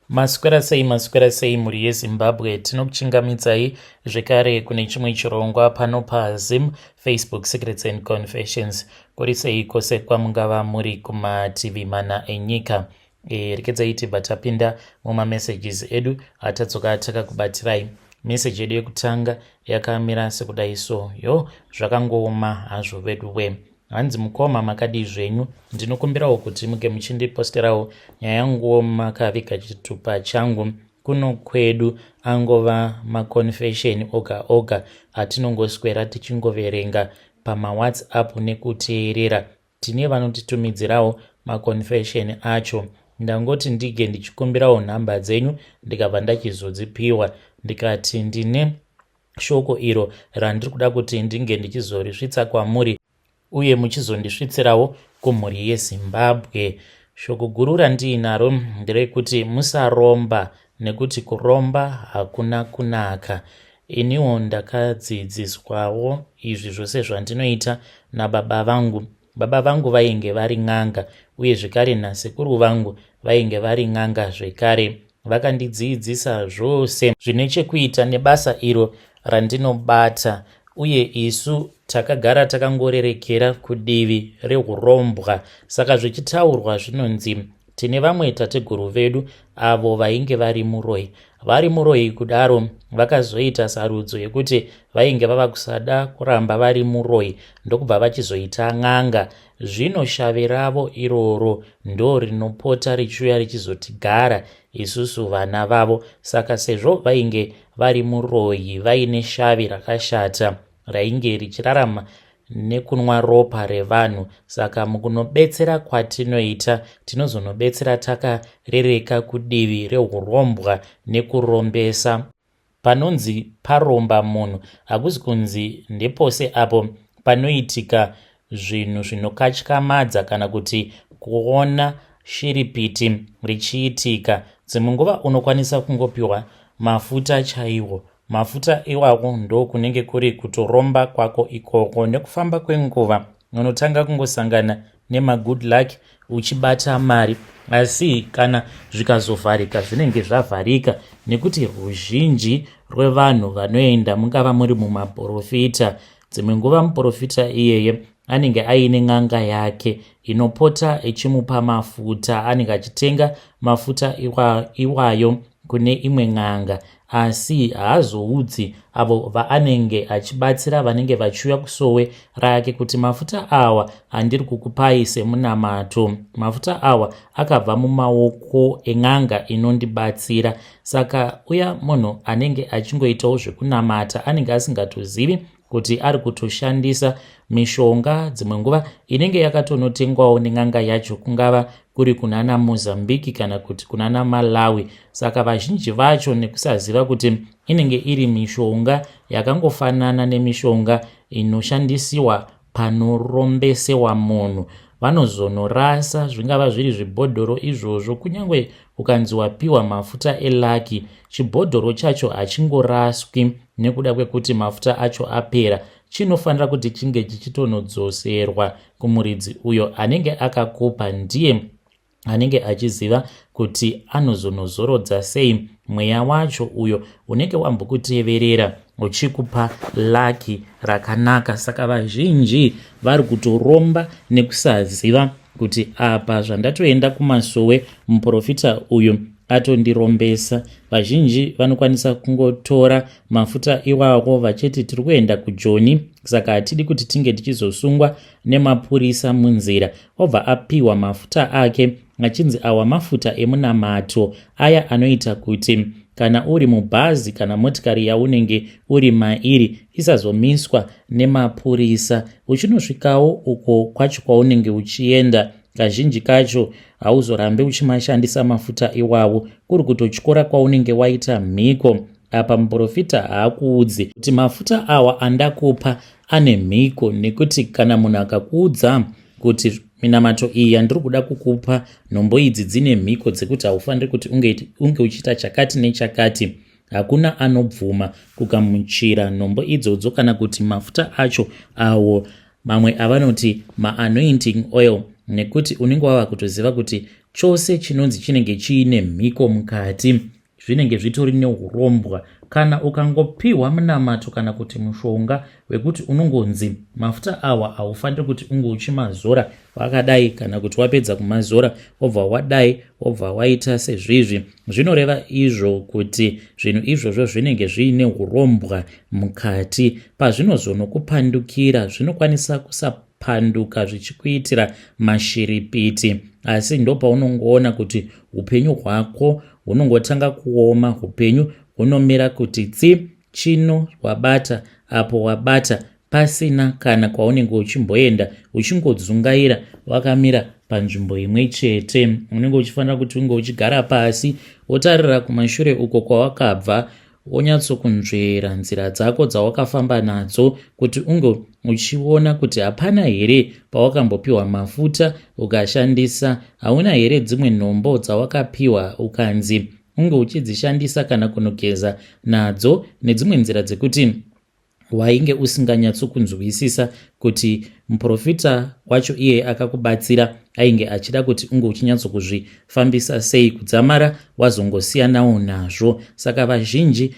Maswera sei mhuri yeZimbabwe, tinokuchingamidzai zvekare kune chimwe chirongwa pano paZim Facebook Secrets and Confessions. Kuri sei kwose kwamungava muri kumativi mana enyika. Rekedzai tibva tapinda mumamessages edu atatsoka takakubatirai. Meseji yedu yekutanga yakamira sekudai so. Zvakangooma hazvo veduwe. Hanzi mukoma makadi zvenyu, ndinokumbirawo kuti muge muchindiposterawo nyaya yangu makaviga chitupa changu kuno kwedu angova maconfession oga atinongoswera tichingoverenga pamawhatsapp nekuteerera. Tine vanotitumidzirawo maconfession acho. Ndangoti ndige ndichikumbirawo nhamba dzenyu ndikabva ndachizodzipiwa ndikati ndine shoko iro randiri kuda kuti ndinge ndichizorisvitsa kwamuri uye muchizondisvitsirawo kumhuri yeZimbabwe. Shoko guru randiinaro nderekuti musaromba, nekuti kuromba hakuna kunaka. Iniwo ndakadzidziswawo izvi zvose zvandinoita nababa vangu. Baba vangu vainge vari n'anga, uye zvekare nasekuru vangu vainge vari n'anga zvekare. Vakandidzidzisa zvose zvine chekuita nebasa iro randinobata, uye isu takagara takangorerekera kudivi rehurombwa. Saka zvichitaurwa zvinonzi tine vamwe tateguru vedu avo vainge vari muroyi. Vari muroyi kudaro vakazoita sarudzo yekuti vainge vava kusada kuramba vari muroyi ndokubva vachizoita n'anga. Zvino shave ravo iroro ndo rinopota richiuya richizotigara isusu vana vavo. Saka sezvo vainge vari muroyi vaine shave rakashata rainge richirarama nekunwa ropa revanhu, saka mukunobetsera kwatinoita tinozonobetsera takarereka kudivi rehurombwa nekurombesa. Panonzi paromba munhu hakuzi kunzi ndepose apo panoitika zvinhu zvinokatyamadza kana kuti kuona shiripiti richiitika. Dzimwe nguva unokwanisa kungopiwa mafuta chaiwo. Mafuta iwawo ndo kunenge kuri kutoromba kwako ikoko. Nekufamba kwenguva unotanga kungosangana nemagood luck uchibata mari, asi kana zvikazovharika zvinenge zvavharika, nekuti ruzhinji rwevanhu vanoenda mungava muri mumaprofita. Dzimwe nguva muprofita iyeye anenge aine n'anga yake inopota ichimupa mafuta. Anenge achitenga mafuta iwayo kune imwe n'anga, asi haazoudzi avo vaanenge achibatsira vanenge vachiuya kusowe rake kuti mafuta awa andiri kukupai semunamato. Mafuta awa akabva mumaoko en'anga inondibatsira. Saka uya munhu anenge achingoitawo zvekunamata anenge asingatozivi kuti ari kutoshandisa mishonga dzimwe nguva inenge yakatonotengwawo nen'anga yacho, kungava kuri kunana Mozambique kana kuti kunana Malawi. Saka vazhinji vacho nekusaziva kuti inenge iri mishonga yakangofanana nemishonga inoshandisiwa panorombesewa munhu, vanozonorasa zvingava zviri zvibhodhoro izvozvo. Kunyange ukanzi wapiwa mafuta elaki, chibhodhoro chacho hachingoraswi nekuda kwekuti mafuta acho apera. Chinofanira kuti chinge chichitonodzoserwa kumuridzi uyo anenge akakupa. Ndiye anenge achiziva kuti anozonozorodza sei mweya wacho uyo unenge wambokuteverera uchikupa laki rakanaka. Saka vazhinji vari kutoromba nekusaziva kuti apa zvandatoenda kumasowe muprofita uyu atondirombesa. Vazhinji vanokwanisa kungotora mafuta iwawo vachiti tiri kuenda kuJoni, saka hatidi kuti tinge tichizosungwa nemapurisa munzira. Obva apiwa mafuta ake achinzi awa mafuta emunamato, aya anoita kuti kana uri mubhazi kana motikari yaunenge uri mairi isazomiswa nemapurisa. Uchinosvikawo uko kwacho kwaunenge uchienda, kazhinji kacho hauzorambe uchimashandisa mafuta iwawo, kuri kutotyora kwaunenge waita mhiko. Apa muprofita haakuudzi kuti mafuta awa andakupa ane mhiko, nekuti kana munhu akakuudza kuti minamato iyi yandiri kuda kukupa, nhombo idzi dzine mhiko dzekuti haufaniri kuti unge uchiita chakati nechakati, hakuna anobvuma kugamuchira nhombo idzodzo kana kuti mafuta acho awo mamwe avanoti maanointing oil, nekuti unenge wava kutoziva kuti chose chinonzi chinenge chiine mhiko mukati zvinenge zvitori neurombwa. Kana ukangopiwa munamato kana kuti mushonga wekuti unongonzi mafuta awa haufaniri kuti unge uchimazora wakadai, kana kuti wapedza kumazora wobva wadai wobva waita sezvizvi, zvinoreva izvo kuti zvinhu izvozvo zvinenge zviine urombwa mukati. Pazvinozonokupandukira zvinokwanisa kusapanduka zvichikuitira mashiripiti, asi ndopaunongoona kuti upenyu hwako hunongotanga kuoma, upenyu hunomira kuti chino wabata apo wabata, pasina kana kwaunenge uchimboenda uchingodzungaira wakamira panzvimbo imwe chete. Unenge uchifanira kuti unge uchigara pasi wotarira kumashure uko kwawakabva, wonyatsokunzvera nzira dzako dzawakafamba nadzo kuti unge uchiona kuti hapana here pawakambopiwa mafuta ukashandisa, hauna here dzimwe nhombo dzawakapiwa ukanzi unge uchidzishandisa kana kunogeza nadzo, nedzimwe nzira dzekuti wainge usinganyatsokunzwisisa kuti muprofita wacho iye akakubatsira ainge achida kuti unge uchinyatsokuzvifambisa sei, kudzamara wazongosiyanawo nazvo. Saka vazhinji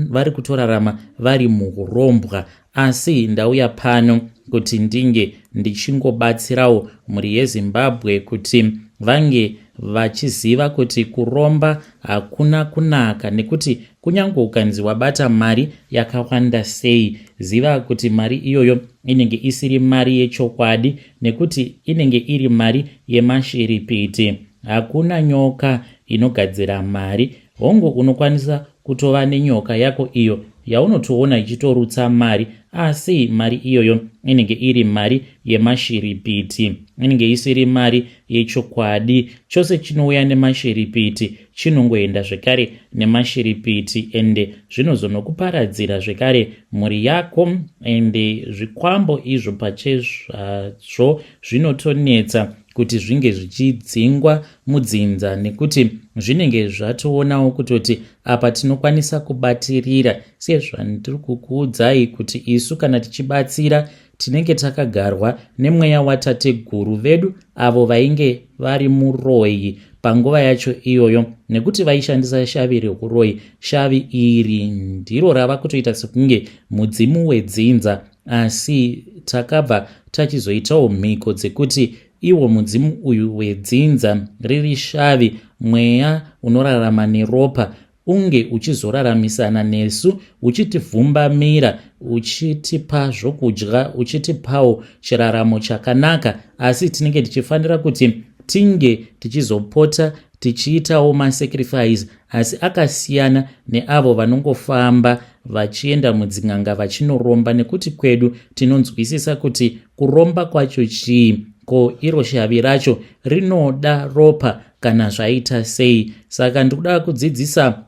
vari kutorarama vari muurombwa, asi ndauya pano kuti ndinge ndichingobatsirawo mhuri yeZimbabwe kuti vange vachiziva kuti kuromba hakuna kunaka, nekuti kunyange ukanzi wabata mari yakawanda sei, ziva kuti mari iyoyo inenge isiri mari yechokwadi, nekuti inenge iri mari yemashiripiti. Hakuna nyoka inogadzira mari. Hongu unokwanisa kutova nenyoka yako iyo yaunotoona ichitorutsa mari, asi mari iyoyo inenge iri mari yemashiripiti, inenge isiri mari yechokwadi. Chose chinouya nemashiripiti chinongoenda zvekare nemashiripiti, ende zvinozonokuparadzira zvekare mhuri yako, ende zvikwambo izvo pachezvazvo zvinotonetsa kuti zvinge zvichidzingwa mudzinza, nekuti zvinenge zvatoonawo kutoti apa tinokwanisa kubatirira. Sezvandiri kukuudzai kuti isu kana tichibatsira tinenge takagarwa nemweya watateguru vedu avo vainge vari muroyi panguva yacho iyoyo, nekuti vaishandisa shavi reuroyi. Shavi iri ndiro rava kutoita sekunge mudzimu wedzinza, asi takabva tachizoitawo mhiko dzekuti iwo mudzimu uyu wedzinza, riri shavi, mweya unorarama neropa, unge uchizoraramisana nesu, uchitivhumbamira, uchitipa zvokudya, uchitipawo chiraramo chakanaka. Asi tinenge tichifanira kuti tinge tichizopota tichiitawo masacrifice, asi akasiyana neavo vanongofamba vachienda mudzin'anga vachinoromba, nekuti kwedu tinonzwisisa kuti kuromba kwacho chii, ko iro shavi racho rinoda ropa kana zvaita sei. Saka ndikuda kudzidzisa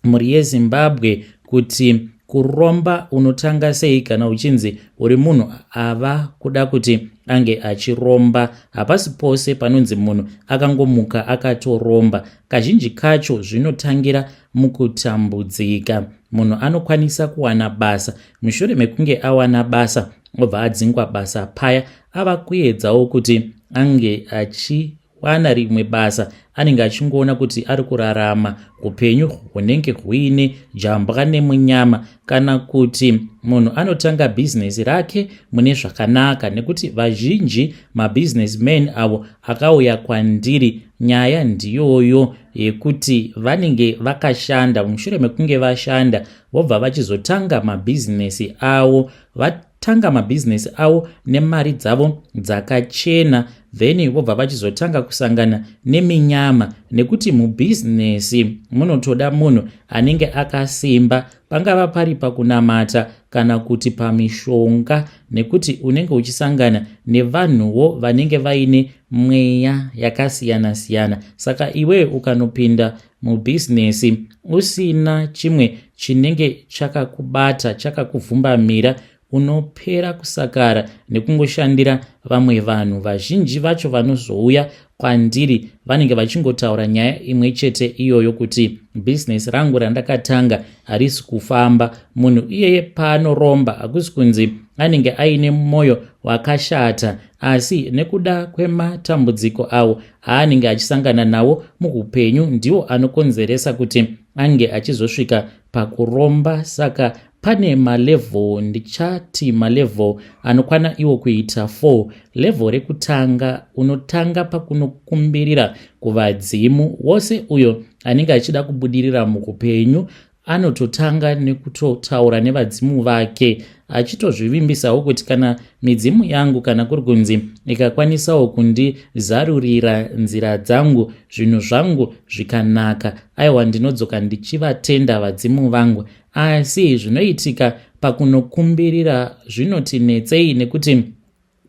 mhuri yeZimbabwe kuti kuromba unotanga sei kana uchinzi uri munhu ava kuda kuti ange achiromba. Hapasi pose panonzi munhu akangomuka akatoromba. Kazhinji kacho zvinotangira mukutambudzika. Munhu anokwanisa kuwana basa, mushure mekunge awana basa obva adzingwa basa paya, ava kuedzawo kuti ange achiwana rimwe basa, anenge achingoona kuti ari kurarama upenyu hunenge huine jambwa nemunyama. Kana kuti munhu anotanga bhizinesi rake mune zvakanaka, nekuti vazhinji mabhizinesmen avo akauya kwandiri, nyaya ndiyoyo yekuti vanenge vakashanda, mushure mekunge vashanda vobva vachizotanga mabhizinesi avo, vatanga mabhizinesi avo nemari dzavo dzakachena, then vobva vachizotanga kusangana neminyama, nekuti mubhizinesi munotoda munhu anenge akasimba, pangava pari pakunamata kana kuti pamishonga, nekuti unenge uchisangana nevanhuwo vanenge vaine mweya yakasiyana-siyana. Saka iwe ukanopinda mubhizinesi usina chimwe chinenge chakakubata, chakakuvhumbamira, unopera kusakara nekungoshandira vamwe vanhu. Vazhinji vacho vanozouya kwandiri vanenge vachingotaura nyaya imwe chete iyoyo, kuti bhizinesi rangu randakatanga harisi kufamba. Munhu iyeye paanoromba hakusi kunzi anenge aine mwoyo wakashata, asi nekuda kwematambudziko awo aanenge achisangana nawo muupenyu ndiwo anokonzeresa kuti ange achizosvika pakuromba. Saka pane malevhel, ndichati malevhel anokwana iwo kuita 4. Levhel rekutanga unotanga pakunokumbirira kuvadzimu. Wose uyo anenge achida kubudirira muupenyu anototanga nekutotaura nevadzimu vake, achitozvivimbisawo kuti kana midzimu yangu kana kuri kunzi ikakwanisawo kundizarurira nzira dzangu, zvinhu zvangu zvikanaka, aiwa ndinodzoka ndichivatenda vadzimu vangu. Asi zvinoitika pakunokumbirira zvinotinetsei, nekuti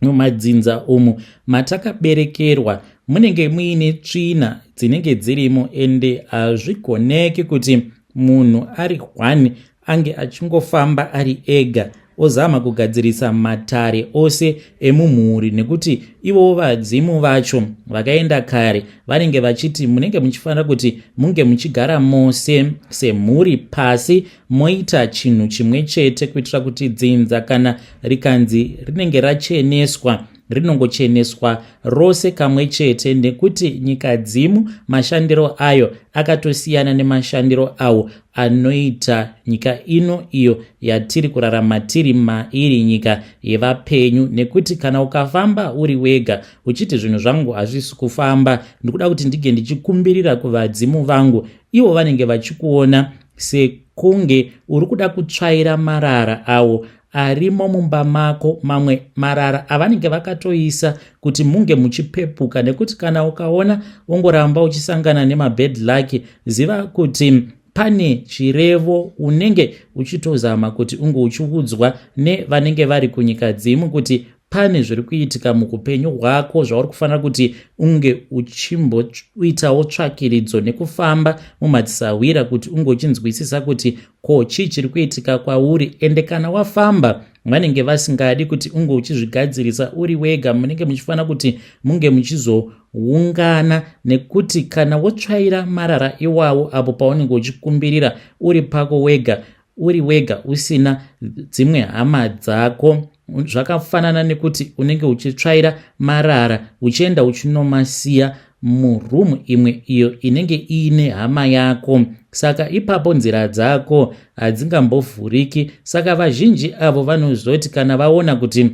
mumadzinza umu matakaberekerwa munenge muine tsvina dzinenge dzirimo, ende hazvigoneki kuti munhu ari 1 ange achingofamba ari ega ozama kugadzirisa matare ose emumhuri, nekuti ivo vadzimu vacho vakaenda kare vanenge vachiti munenge muchifanira kuti munge muchigara mose semhuri pasi moita chinhu chimwe chete, kuitira kuti dzinza kana rikanzi rinenge racheneswa rinongocheneswa rose kamwe chete, nekuti nyika dzimu mashandiro ayo akatosiyana nemashandiro awo anoita nyika ino iyo yatiri kurarama tiri mairi, nyika yevapenyu. Nekuti kana ukafamba uri wega uchiti zvinhu zvangu hazvisi kufamba, ndikuda kuti ndige ndichikumbirira kuvadzimu vangu, ivo vanenge vachikuona sekunge uri kuda kutsvaira marara awo arimo mumba mako, mamwe marara avanenge vakatoisa kuti munge muchipepuka. Nekuti kana ukaona ungoramba uchisangana nemabad luck, ziva kuti pane chirevo unenge uchitozama kuti unge uchiudzwa nevanenge vari kunyika dzimu kuti pane zviri kuitika muupenyu hwako zvauri kufanira kuti unge uchimboitawo tsvakiridzo nekufamba mumadzisawira kuti unge uchinzwisisa kuti ko chii chiri kuitika kwauri. Ende kana wafamba vanenge vasingadi kuti unge uchizvigadzirisa uri wega, munenge muchifanira kuti munge muchizoungana, nekuti kana wotsvaira marara iwawo apo paunenge uchikumbirira uri pako wega, uri wega usina dzimwe hama dzako, zvakafanana nekuti unenge uchitsvaira marara uchienda uchinomasiya murumu imwe iyo inenge iine hama yako. Saka ipapo nzira dzako hadzingambovhuriki. Saka vazhinji avo vanozoti kana vaona kuti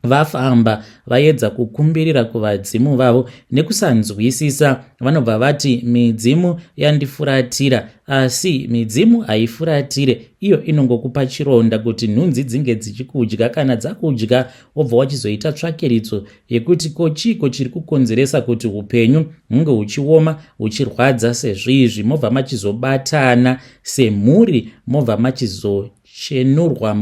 vafamba vaedza kukumbirira kuvadzimu vavo nekusanzwisisa, vanobva vati midzimu yandifuratira. Asi midzimu haifuratire, iyo inongokupa chironda kuti nhunzi dzinge dzichikudya. Kana dzakudya wobva wachizoita tsvakiridzo yekuti ko chiko chiri kukonzeresa kuti upenyu hunge huchioma huchirwadza sezvizvi, mobva machizobatana semhuri, mobva machizochenurwa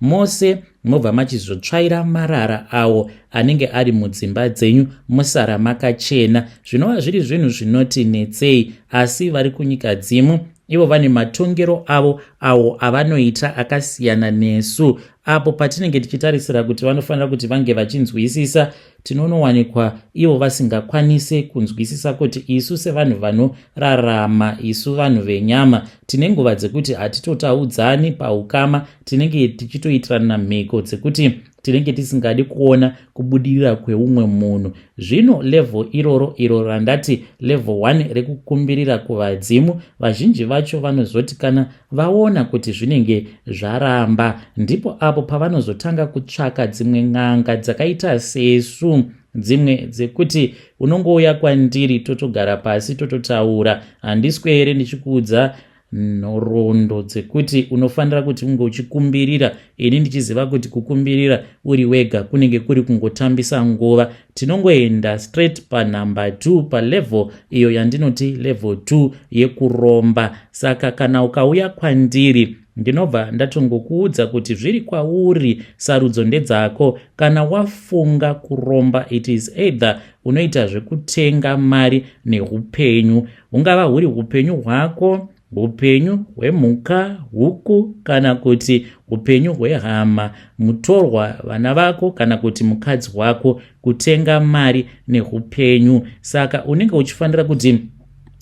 mose mobva machizotsvaira marara awo anenge ari mudzimba dzenyu musara makachena. Zvinova zviri zvinhu zvinotinetsei, asi vari kunyika dzimu ivo vane matongero avo awo avanoita akasiyana nesu. Apo patinenge tichitarisira kuti vanofanira kuti vange vachinzwisisa, tinonowanikwa ivo vasingakwanise kunzwisisa kuti isu sevanhu vanorarama, isu vanhu venyama, tine nguva dzekuti hatitotaudzani paukama, tinenge tichitoitirana mhiko dzekuti tinenge tisingadi kuona kubudirira kweumwe munhu. Zvino level iroro iro randati level 1 rekukumbirira kuvadzimu, vazhinji vacho vanozoti kana vaona kuti zvinenge zvaramba, ndipo apo pavanozotanga kutsvaka dzimwe n'anga dzakaita sesu, dzimwe dzekuti unongouya kwandiri totogara pasi tototaura, handiswere ndichikuudza nhoroondo dzekuti unofanira kuti unge uchikumbirira. Ini ndichiziva kuti kukumbirira uri wega kunenge kuri kungotambisa nguva. Tinongoenda straight panumber 2, palevel iyo yandinoti level 2 yekuromba. Saka kana ukauya kwandiri ndinobva ndatongokuudza kuti zviri kwauri, sarudzo ndedzako. Kana wafunga kuromba, it is either unoita zvekutenga mari neupenyu, hungava huri upenyu hwako, upenyu hwemhuka, huku, kana kuti upenyu hwehama, mutorwa, vana vako, kana kuti mukadzi wako, kutenga mari neupenyu. Saka unenge uchifanira kuti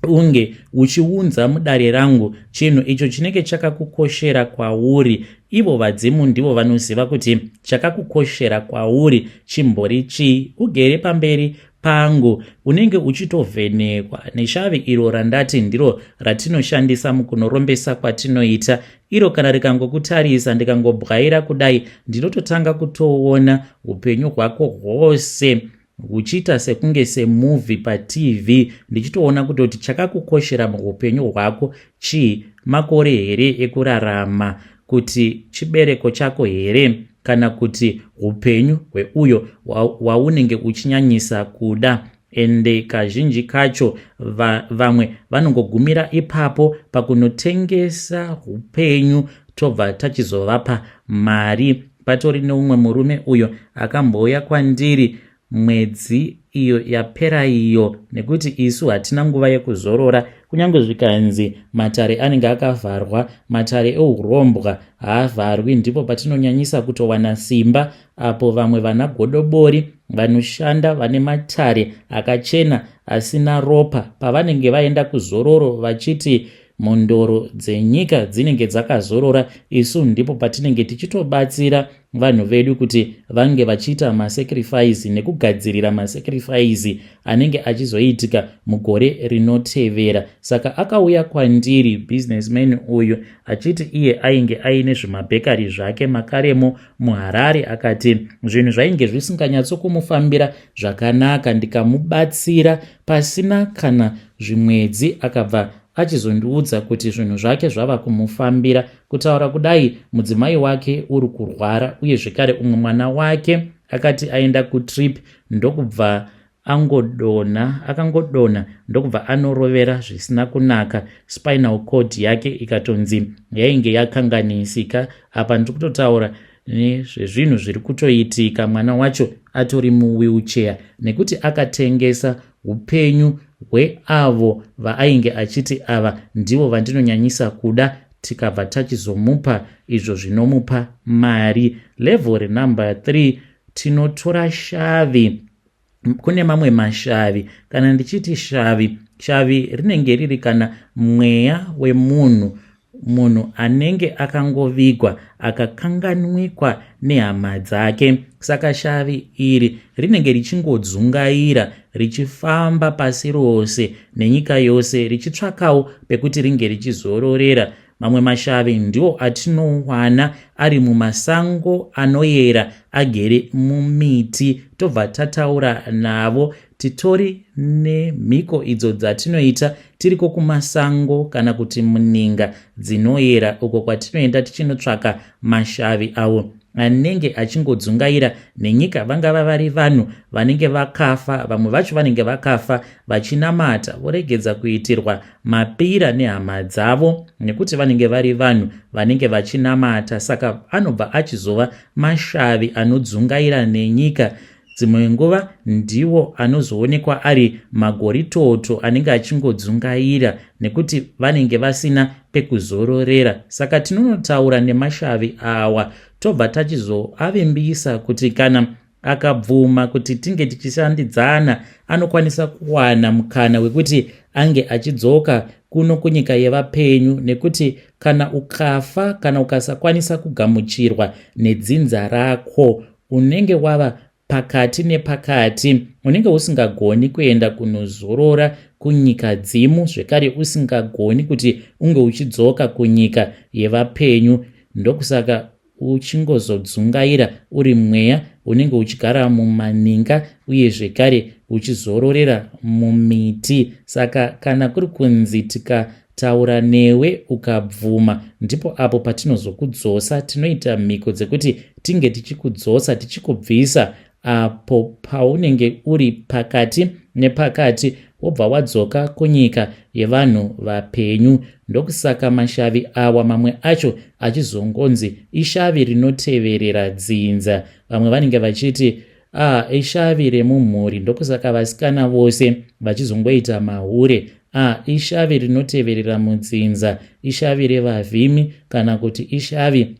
unge uchiunza mudare rangu chinhu icho chinenge chakakukoshera kwauri. Ivo vadzimu ndivo vanoziva kuti chakakukoshera kwauri chimbori chii. Ugere pamberi pangu unenge uchitovhenekwa neshavi iro randati ndiro ratinoshandisa mukunorombesa kwatinoita. Iro kana rikangokutarisa ndikangobwaira kudai, ndinototanga kutoona upenyu hwako hwose huchiita sekunge semovhi paTV, ndichitoona kutoti chakakukoshera muupenyu hwako chii. Makore here ekurarama, kuti chibereko chako here, kana kuti upenyu hweuyo waunenge uchinyanyisa kuda. Ende kazhinji kacho vamwe vanongogumira ipapo pakunotengesa upenyu tobva tachizovapa mari. Patori neumwe murume uyo akambouya kwandiri mwedzi iyo yapera iyo, nekuti isu hatina nguva yekuzorora. Kunyange zvikanzi matare anenge akavharwa, matare eurombwa haavharwi. Ndipo patinonyanyisa kutowana simba, apo vamwe vana godobori vanoshanda vane matare akachena asina ropa pavanenge vaenda kuzororo vachiti mondoro dzenyika dzinenge dzakazorora, isu ndipo patinenge tichitobatsira vanhu vedu kuti vange vachiita masacrifice nekugadzirira masacrifice anenge achizoitika mugore rinotevera. Saka akauya kwandiri businessman uyu achiti iye ainge aine zvimabhekari zvake makaremo muHarare, akati zvinhu zvainge zvisinganyatsokufambira zvakanaka. Ndikamubatsira pasina kana zvimwedzi akabva achizondiudza kuti zvinhu zvake zvava kumufambira. Kutaura kudai, mudzimai wake uri kurwara, uye zvekare umwe mwana wake akati aenda kutrip ndokubva akangodonha ndokubva anorovera zvisina kunaka. Spinal cord yake ikatonzi yainge yakanganisika. Apa ndikutotaura nezvezvinhu zviri kutoitika, mwana wacho atori muwheelchair, nekuti akatengesa upenyu hweavo vaainge achiti ava ndivo vandinonyanyisa kuda, tikabva tachizomupa izvo zvinomupa mari. Level number 3, tinotora shavi. Kune mamwe mashavi, kana ndichiti shavi rinenge riri kana mweya wemunhu, munhu anenge akangovigwa akakanganwikwa nehama dzake. Saka shavi iri rinenge richingodzungaira richifamba pasi rose nenyika yose richitsvakawo pekuti ringe richizororera. Mamwe mashavi ndiwo atinowana ari mumasango anoyera agere mumiti. Tobva tataura navo, titori nemhiko idzo dzatinoita tiriko kumasango kana kuti muninga dzinoyera, uko kwatinoenda tichinotsvaka mashavi awo anenge achingodzungaira nenyika. Vangava vari vanhu vanenge vakafa, vamwe vacho vanenge vakafa vachinamata, voregedza kuitirwa mapira nehama dzavo nekuti vanenge vari vanhu vanenge vachinamata. Saka anobva achizova mashavi anodzungaira nenyika. Dzimwe nguva ndiwo anozoonekwa ari magoritoto anenge achingodzungaira nekuti vanenge vasina pekuzororera. Saka tinonotaura nemashavi awa tobva tachizoavimbisa kuti kana akabvuma kuti tinge tichishandidzana, anokwanisa kuwana mukana wekuti ange achidzoka kuno kunyika yevapenyu, nekuti kana ukafa, kana ukasakwanisa kugamuchirwa nedzinza rako, unenge wava pakati nepakati, unenge usingagoni kuenda kunozorora kunyika dzimu, zvekare usingagoni kuti unge uchidzoka kunyika yevapenyu. Ndokusaka uchingozodzungaira uri mweya unenge uchigara mumaninga, uye zvekare uchizororera mumiti. Saka kana kuri kunzi tikataura newe ukabvuma, ndipo apo patinozokudzosa. Tinoita mhiko dzekuti tinge tichikudzosa, tichikubvisa apo paunenge uri pakati nepakati, wobva wadzoka kunyika yevanhu vapenyu. Ndokusaka mashavi awa mamwe acho achizongonzi ishavi rinoteverera dzinza. Vamwe vanenge vachiti ishavi remumhuri, ndokusaka vasikana vose vachizongoita mahure. Ishavi rinoteverera mudzinza, ishavi revavhimi, kana kuti ishavi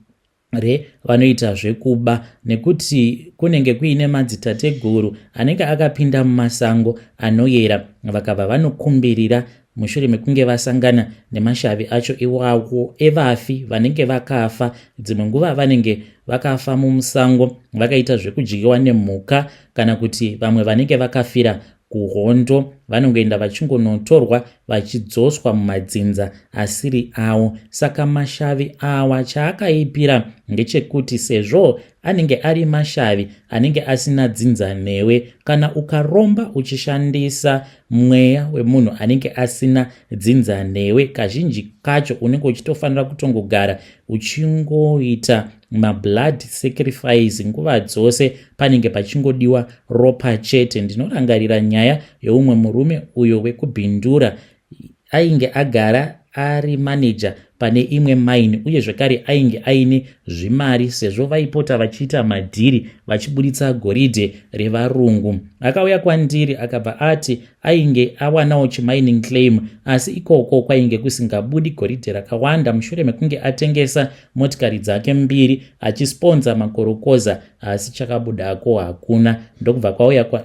vanoita zvekuba, nekuti kunenge kuine madzitateguru anenge akapinda mumasango anoyera, vakabva vanokumbirira mushure mekunge vasangana nemashavi acho iwawo evafi vanenge vakafa. Dzimwe nguva vanenge vakafa mumusango vakaita zvekudyiwa nemhuka, kana kuti vamwe vanenge vakafira kuhondo vanongoenda vachingonotorwa vachidzoswa mumadzinza asiri avo. Saka mashavi awa chaakaipira ndechekuti sezvo anenge ari mashavi anenge asina dzinzanhewe, kana ukaromba uchishandisa mweya wemunhu anenge asina dzinzanhewe, kazhinji kacho unenge uchitofanira kutongogara uchingoita mablood sacrifice nguva dzose panenge pachingodiwa ropa chete. Ndinorangarira nyaya yeumwe murume uyo wekubhindura ainge agara ari manager pane imwe mine, uye zvekare ainge aine zvimari sezvo vaipota vachiita madhiri vachiburitsa goridhe revarungu. Akauya kwandiri akabva ati ainge awanawo chimining claim, asi ikoko kwainge kusingabudi goridhe rakawanda mushure mekunge atengesa motikari dzake 2 achisponza makorokoza, asi chakabudako hakuna.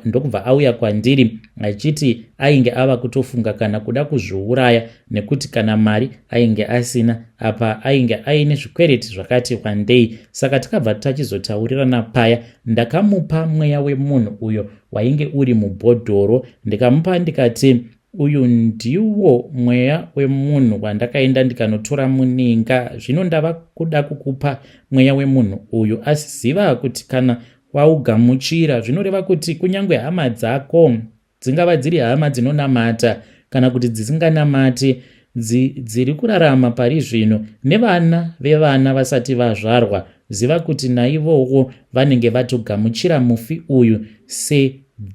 Ndokubva auya kwandiri achiti ainge ava kutofunga kana kuda kuzviuraya nekuti kana mari ainge asina. Apa ainge aine zvikwereti zvakati wandei. Saka takabva tachizotaurirana paya. Ndakamupa mweya wemunhu uyo wainge uri mubhodhoro, ndikamupa ndikati, uyu ndiwo mweya wemunhu wandakaenda ndikanotora muninga. Zvino ndava kuda kukupa mweya wemunhu uyu, asi ziva kuti kana waugamuchira zvinoreva kuti kunyange hama dzako dzingava dziri hama dzinonamata kana kuti dzisinganamati, dziri kurarama pari zvino nevana vevana vasati vazvarwa, ziva kuti naivowo vanenge vatogamuchira mufi uyu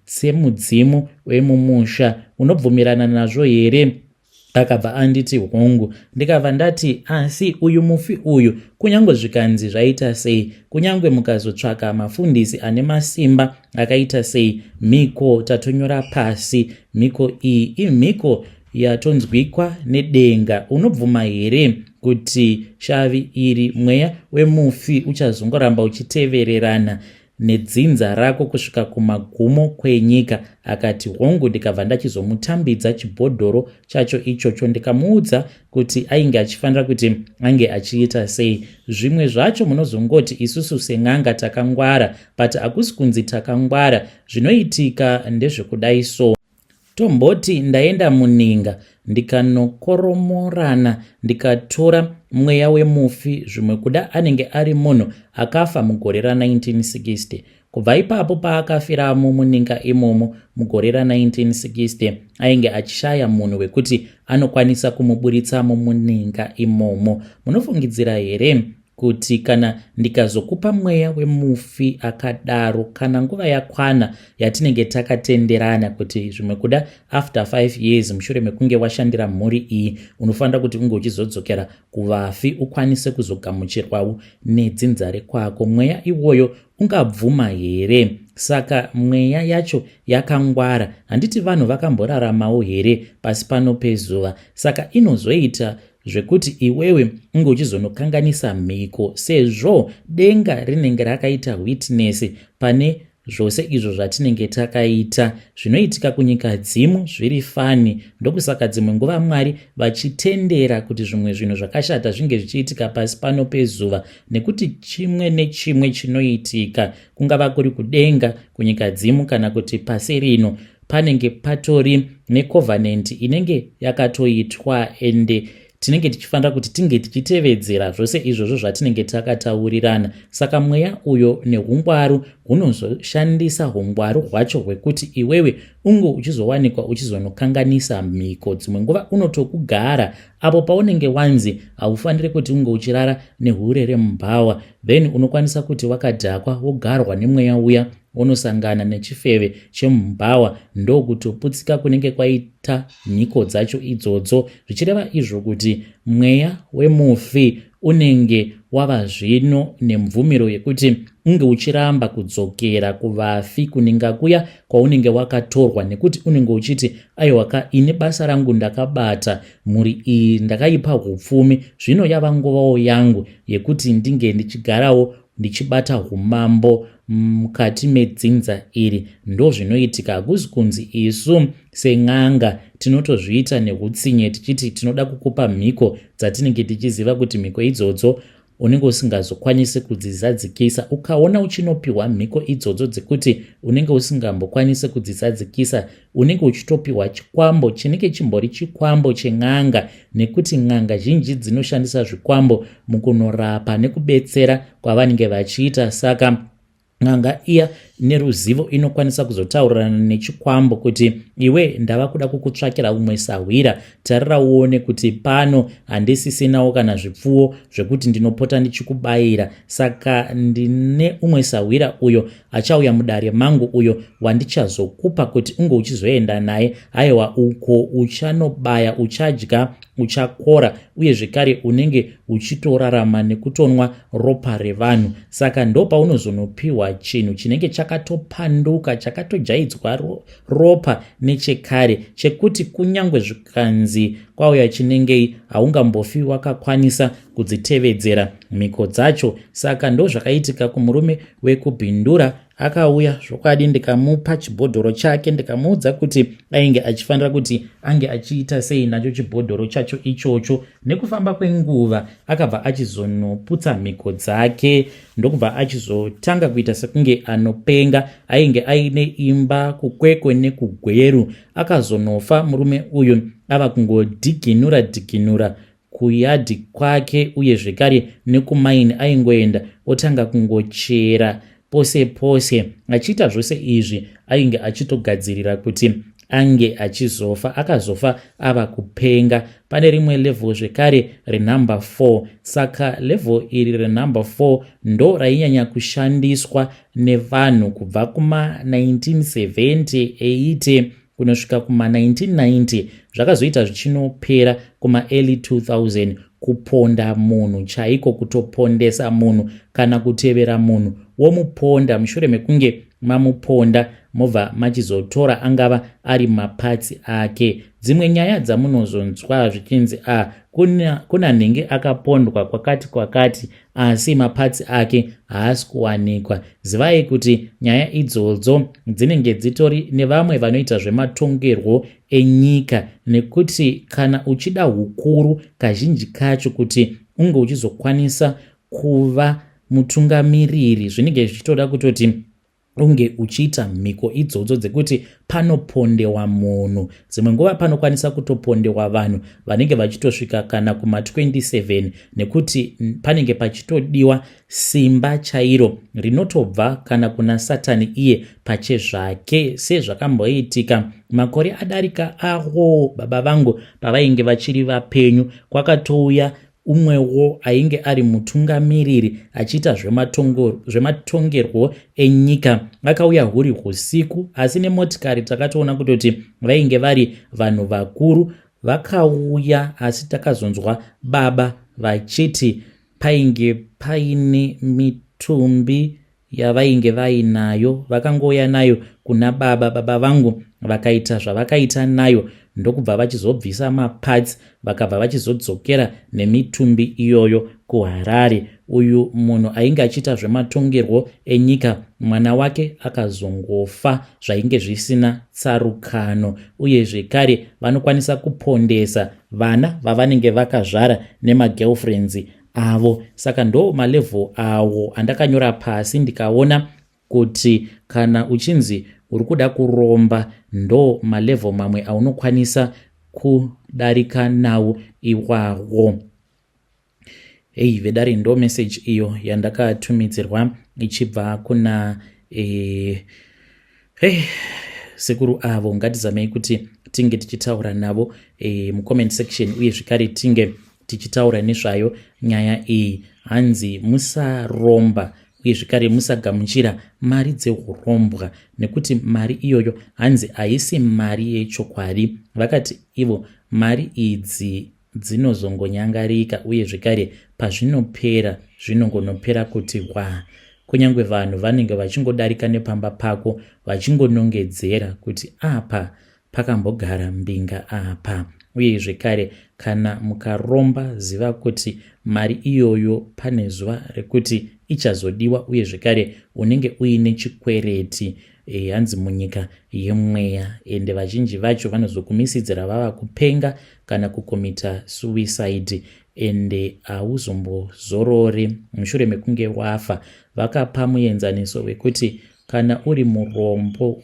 semudzimu wemumusha. Unobvumirana nazvo here? Akabva anditi hongu. Ndikabva ndati asi uyu mufi uyu kunyange zvikanzi zvaita sei, kunyange mukazotsvaka mafundisi ane masimba akaita sei, mhiko tatonyora pasi. Mhiko iyi imhiko yatonzwikwa nedenga. Unobvuma here kuti shavi iri, mweya wemufi, uchazongoramba uchitevererana nedzinza rako kusvika kumagumo kwenyika? Akati hongu. Ndikabva ndachizomutambidza chibhodhoro chacho ichocho ndikamuudza kuti ainge achifanira kuti ange achiita sei. Zvimwe zvacho munozongoti isusu sen'anga takangwara, but hakusi kunzi takangwara. Zvinoitika ndezvekudai so. Tomboti ndaenda muninga ndikanokoromorana ndikatora mweya wemufi, zvimwe kuda anenge ari munhu akafa mugore ra1960. Kubva ipapo paakafiramo muninga imomo mugore ra1960 ainge achishaya munhu wekuti anokwanisa kumuburitsamo muninga imomo. Munofungidzira here kuti kana ndikazokupa mweya wemufi akadaro, kana nguva yakwana yatinenge takatenderana kuti zvimwe kuda after 5 years mushure mekunge washandira mhuri iyi unofanira kuti unge uchizodzokera kuvafi ukwanise kuzogamuchirwawo nedzinza rekwako, mweya iwoyo ungabvuma here? Saka mweya yacho yakangwara. Handiti vanhu vakamboraramawo here pasi pano pezuva? Saka inozoita zvekuti iwewe unge uchizonokanganisa mhiko, sezvo denga rinenge rakaita witness pane zvose izvo zvatinenge takaita. Zvinoitika kunyika dzimu zviri fani. Ndokusaka dzimwe nguva Mwari vachitendera kuti zvimwe zvinhu zvakashata zvinge zvichiitika pasi pano pezuva, nekuti chimwe nechimwe chinoitika, kungava kuri kudenga, kunyika dzimu kana kuti pasi rino, panenge patori necovenant inenge yakatoitwa, ende tinenge tichifanira kuti tinge tichitevedzera zvose izvozvo zvatinenge takataurirana. Saka mweya uyo neungwaru hunozoshandisa ungwaru hwacho hwekuti iwewe unge uchizowanikwa uchizonokanganisa mhiko. Dzimwe nguva unotokugara apo paunenge wanzi haufaniri kuti unge uchirara nehure mumbawa, then unokwanisa kuti wakadhakwa wogarwa nemweya uya unosangana nechifeve chemumbawa, ndokutoputsika kunenge kwaita mhiko dzacho idzodzo. Zvichireva izvo kuti mweya wemufi unenge wava zvino nemvumiro yekuti unge uchiramba kudzokera kuvafi kuninga kuya kwaunenge wakatorwa, nekuti unenge uchiti aiwa, ine basa rangu ndakabata, mhuri iyi ndakaipa hupfumi, zvino yava nguvawo yangu yekuti ndinge ndichigarawo ndichibata umambo mukati medzinza iri. Ndo zvinoitika, hakuzi kunzi isu sen'anga tinotozviita neutsinye tichiti tinoda kukupa mhiko dzatinenge tichiziva kuti mhiko idzodzo unenge usingazokwanisi kudzizadzikisa. Ukaona uchinopiwa mhiko idzodzo dzekuti unenge usingambokwanisi kudzizadzikisa, unenge uchitopiwa chikwambo chinenge chimbori chikwambo chen'anga, nekuti n'anga zhinji dzinoshandisa zvikwambo mukunorapa nekubetsera kwavanenge vachiita. Saka n'anga iya neruzivo inokwanisa kuzotaurirana nechikwambo kuti iwe ndava kuda kukutsvakira umwe sahwira, tarira uone kuti pano handisisinawo kana zvipfuwo zvekuti ndinopota ndichikubayira. Saka ndine umwe sahwira uyo achauya mudare mangu, uyo wandichazokupa kuti unge uchizoenda naye. Aiwa, uko uchanobaya, uchadya, uchakora, uye zvekare unenge uchitorarama nekutonwa ropa revanhu. Saka ndo paunozonopiwa chinhu chinenge chakatopanduka, chakatojaidzwa ropa nechekare, chekuti kunyange zvikanzi kwauya chinengei, haungambofi wakakwanisa kudzitevedzera mhiko dzacho. Saka ndo zvakaitika kumurume wekubhindura. Akauya zvokwadi, ndikamupa chibhodhoro chake, ndikamuudza kuti ainge achifanira kuti ange achiita sei nacho chibhodhoro chacho ichocho. Nekufamba kwenguva akabva achizonoputsa mhiko dzake, ndokubva achizotanga kuita sekunge anopenga. Ainge aine imba kukwekwe nekugweru. Akazonofa murume uyu, ava kungodhiginura kuyadhi kwake, uye zvekare nekumaini aingoenda otanga kungochera pose pose. Achiita zvose izvi ainge achitogadzirira kuti ange achizofa. Akazofa ava kupenga. Pane rimwe level zvekare renumber 4. Saka level iri renumber 4 ndo rainyanya kushandiswa nevanhu kubva kuma 1970, 80 kunosvika kuma 1990. Zvakazoita zvichinopera kuma early 2000. Kuponda munhu chaiko, kutopondesa munhu kana kutevera munhu womuponda. Mushure mekunge mamuponda, mobva machizotora angava ari mapatsi ake. Dzimwe nyaya dzamunozonzwa zvichinzi kuna nenge akapondwa kwakati, asi mapatsi ake haasi kuwanikwa. Zivai kuti nyaya idzodzo dzinenge dzitori nevamwe vanoita zvematongerwo enyika, nekuti kana uchida hukuru kazhinji kacho kuti unge uchizokwanisa kuva mutungamiriri, zvinenge zvichitoda kutoti unge uchiita mhiko idzodzo dzekuti panopondewa munhu. Dzimwe nguva panokwanisa kutopondewa vanhu vanenge vachitosvika kana kuma 27, nekuti panenge pachitodiwa simba chairo rinotobva kana kuna Satani iye pachezvake, sezvakamboitika makore adarika aho baba vangu pavainge vachiri vapenyu. Kwakatouya umwewo ainge ari mutungamiriri achiita zvematongerwo enyika. Vakauya huri husiku, asi nemotikari takatoona kutoti vainge vari vanhu vakuru. Vakauya, asi takazonzwa baba vachiti painge paine mitumbi yavainge vainayo. Vakangouya nayo kuna baba vangu, vakaita zvavakaita nayo, ndokubva vachizobvisa mapatsi, vakabva vachizodzokera nemitumbi iyoyo kuHarare. Uyu munhu ainge achiita zvematongerwo enyika, mwana wake akazongofa zvainge zvisina tsarukano, uye zvekare vanokwanisa kupondesa vana vavanenge vakazvara nemagirlfriends avo. Saka ndo malevel awo andakanyora pasi, ndikaona kuti kana uchinzi uri kuda kuromba, ndo malevel mamwe aunokwanisa kudarika nawo iwawo. Vedare ndo message iyo yandakatumidzirwa ichibva kuna sekuru avo. Ngatizamei kuti tinge tichitaura navo mucomment section, uye zvikare tinge tichitaura nezvayo nyaya iyi. Hanzi musaromba, uye zvikare musagamuchira mari dzeurombwa, nekuti mari iyoyo hanzi haisi mari yechokwadi. Vakati ivo mari idzi dzinozongonyangarika, uye zvikare pazvinopera zvinongonopera kuti kunyange vanhu vanenge vachingodarika nepamba pako vachingonongedzera kuti apa pakambogara mbinga apa, uye zvekare kana mukaromba ziva kuti mari iyoyo pane zuva rekuti ichazodiwa, uye zvekare unenge uine chikwereti hanzi munyika yemweya, ende vazhinji vacho vanozokumisidzira vava kupenga kana kukomita suicide, ende hauzombozorori mushure mekunge wafa. Vakapa muenzaniso wekuti kana uri murombo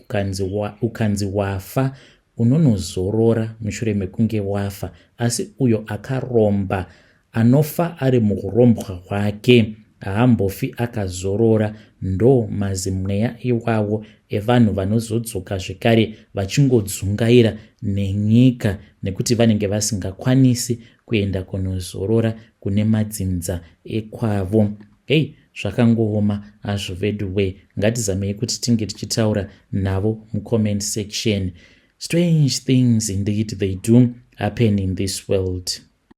ukanzi wafa unonozorora mushure mekunge wafa, asi uyo akaromba anofa ari mukurombwa kwake haambofi akazorora. Ndo mazimweya iwawo evanhu vanozodzoka zvekare vachingodzungaira nenyika nekuti vanenge vasingakwanisi kuenda kunozorora kune madzinza ekwavo. Zvakangooma hazvo vedu we, ngatizamei kuti tinge tichitaura navo mucomment section. Strange things indeed they do happen in this world.